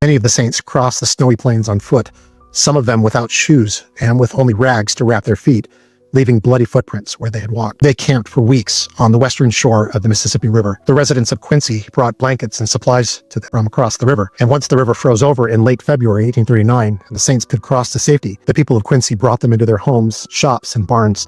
Many of the saints crossed the snowy plains on foot, some of them without shoes and with only rags to wrap their feet, leaving bloody footprints where they had walked. They camped for weeks on the western shore of the Mississippi River. The residents of Quincy brought blankets and supplies to them from across the river. And once the river froze over in late February 1839, and the saints could cross to safety, the people of Quincy brought them into their homes, shops, and barns,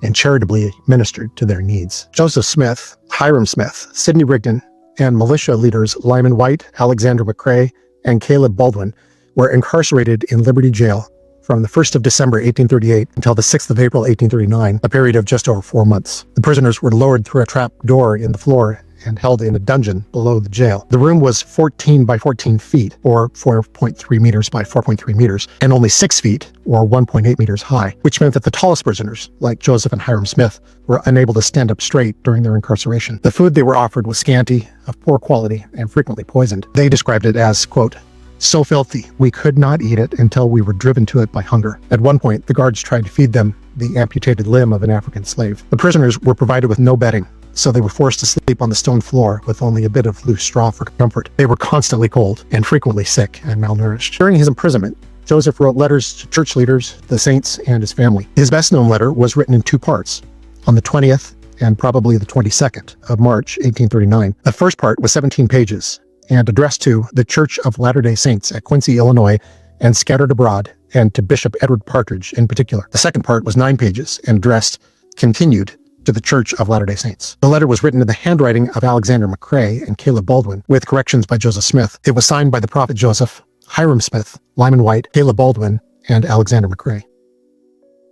and charitably ministered to their needs. Joseph Smith, Hiram Smith, Sidney Rigdon, and militia leaders Lyman White, Alexander McCrae, and Caleb Baldwin were incarcerated in Liberty Jail from the 1st of December 1838 until the 6th of April 1839, a period of just over 4 months. The prisoners were lowered through a trap door in the floor and held in a dungeon below the jail. The room was 14 by 14 feet, or 4.3 meters by 4.3 meters, and only 6 feet, or 1.8 meters high, which meant that the tallest prisoners, like Joseph and Hiram Smith, were unable to stand up straight during their incarceration. The food they were offered was scanty, of poor quality, and frequently poisoned. They described it as, quote, "so filthy, we could not eat it until we were driven to it by hunger." At one point, the guards tried to feed them the amputated limb of an African slave. The prisoners were provided with no bedding, so they were forced to sleep on the stone floor with only a bit of loose straw for comfort. They were constantly cold and frequently sick and malnourished. During his imprisonment, Joseph wrote letters to church leaders, the saints, and his family. His best-known letter was written in 2 parts, on the 20th and probably the 22nd of March, 1839. The first part was 17 pages, and addressed to the Church of Latter-day Saints at Quincy, Illinois, and scattered abroad, and to Bishop Edward Partridge in particular. The second part was 9 pages and addressed, continued, to the Church of Latter-day Saints. The letter was written in the handwriting of Alexander McCrae and Caleb Baldwin, with corrections by Joseph Smith. It was signed by the prophet Joseph, Hiram Smith, Lyman White, Caleb Baldwin, and Alexander McCrae.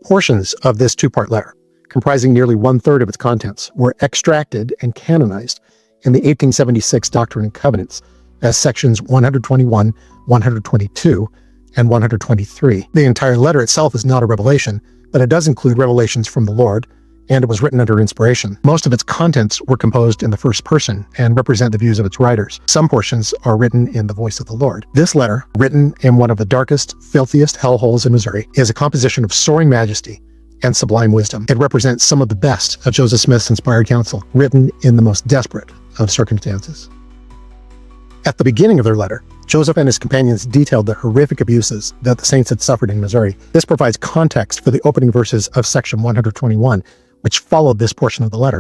Portions of this 2-part letter, comprising nearly 1/3 of its contents, were extracted and canonized in the 1876 Doctrine and Covenants as sections 121, 122, and 123. The entire letter itself is not a revelation, but it does include revelations from the Lord, and it was written under inspiration. Most of its contents were composed in the first person and represent the views of its writers. Some portions are written in the voice of the Lord. This letter, written in one of the darkest, filthiest hellholes in Missouri, is a composition of soaring majesty and sublime wisdom. It represents some of the best of Joseph Smith's inspired counsel, written in the most desperate of circumstances. At the beginning of their letter, Joseph and his companions detailed the horrific abuses that the saints had suffered in Missouri. This provides context for the opening verses of section 121, which followed this portion of the letter.